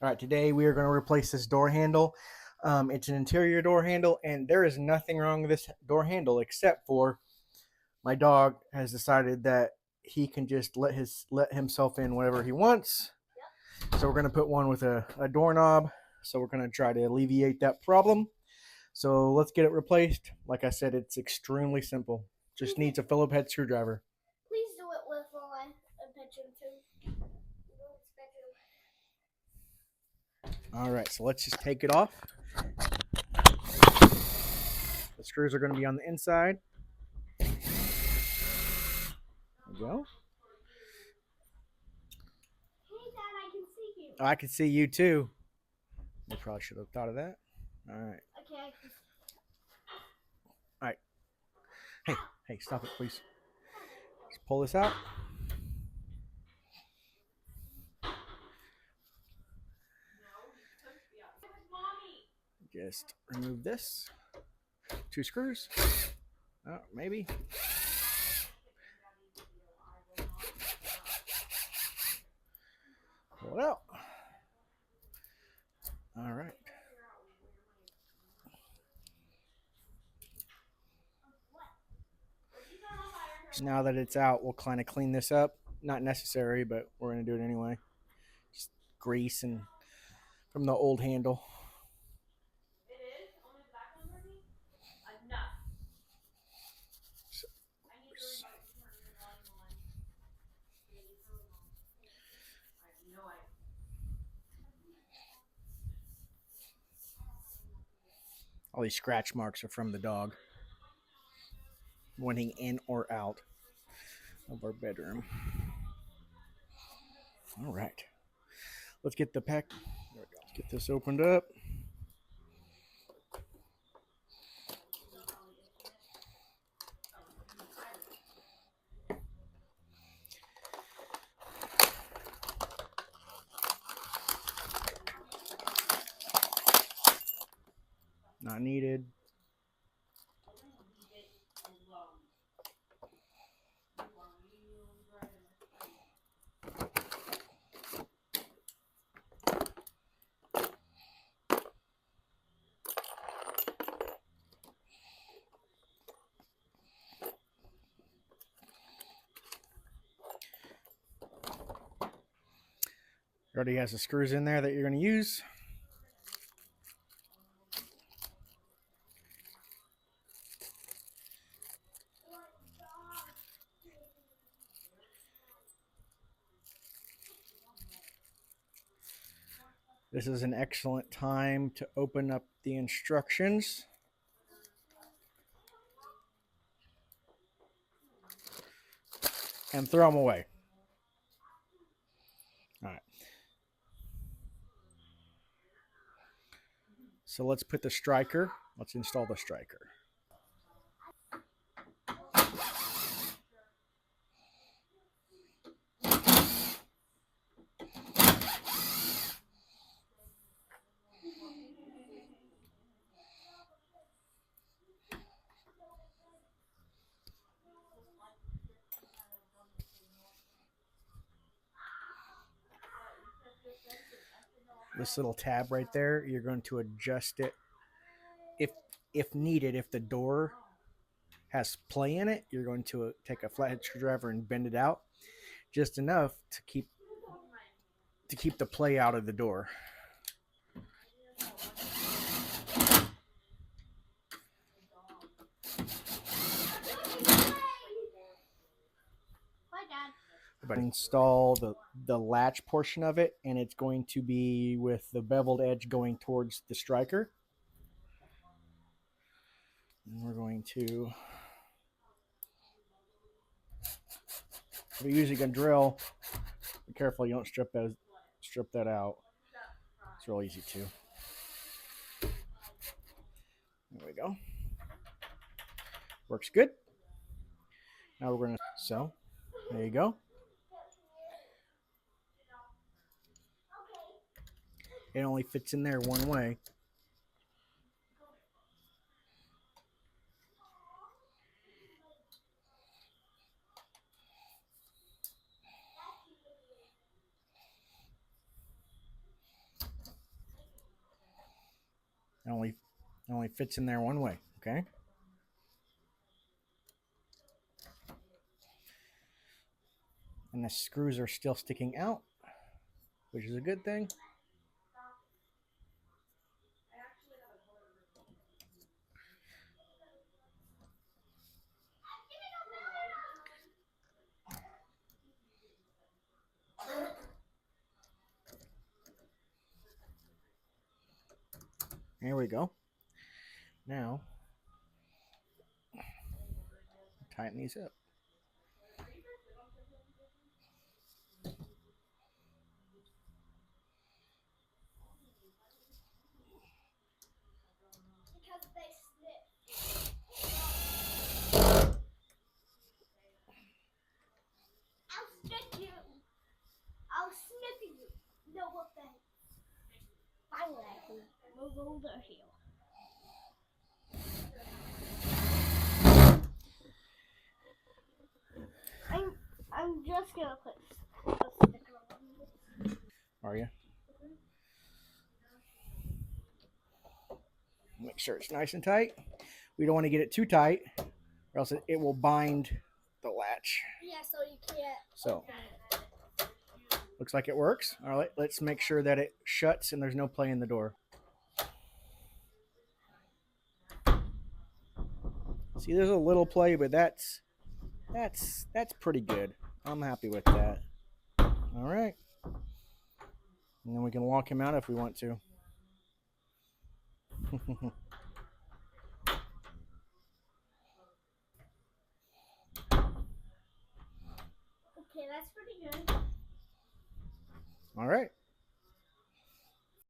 All right, today we are going to replace this door handle. It's an interior door handle, and there is nothing wrong with this door handle except for my dog has decided that he can just let himself in whenever he wants. So we're going to put one with a doorknob. So we're going to try to alleviate that problem. So let's get it replaced. Like I said, it's extremely simple. Just needs a Phillips head screwdriver. Please do it with a picture too. All right, so let's just take it off. The screws are going to be on the inside. There we go. Hey, Dad, I can see you. Oh, I can see you too. I probably should have thought of that. All right. Okay. All right. Hey, stop it, please. Just pull this out. Just remove this. 2 screws. Oh, maybe. Pull it out. All right. So now that it's out, we'll kind of clean this up. Not necessary, but we're going to do it anyway. Just grease and from the old handle. All these scratch marks are from the dog running in or out of our bedroom. All right. Let's get the pack. There we go. Let's get this opened up. Not needed. It already has the screws in there that you're going to use. This is an excellent time to open up the instructions. And throw them away. All right. So let's put the striker. Let's install the striker. This little tab right there, you're going to adjust it if needed. If the door has play in it, you're going to take a flathead screwdriver and bend it out just enough to keep the play out of the door. But install the latch portion of it, and it's going to be with the beveled edge going towards the striker. And we're going to, if you're using a drill, be careful you don't strip that out. It's real easy to. There we go. Works good. Now we're going to sew. There you go. It only fits in there one way. It only fits in there one way. Okay. And the screws are still sticking out, which is a good thing. There we go. Now, tighten these up. Because they snip. I'll stick you. I'll snip you. No offense. Finally, I can move over here. I'm just gonna put a sticker on this. Are you? Make sure it's nice and tight. We don't want to get it too tight, or else it will bind the latch. Yeah, so you can't. So, looks like it works. All right, let's make sure that it shuts and there's no play in the door. See, there's a little play, but that's pretty good. I'm happy with that. All right. And then we can walk him out if we want to. Okay, that's pretty good. All right.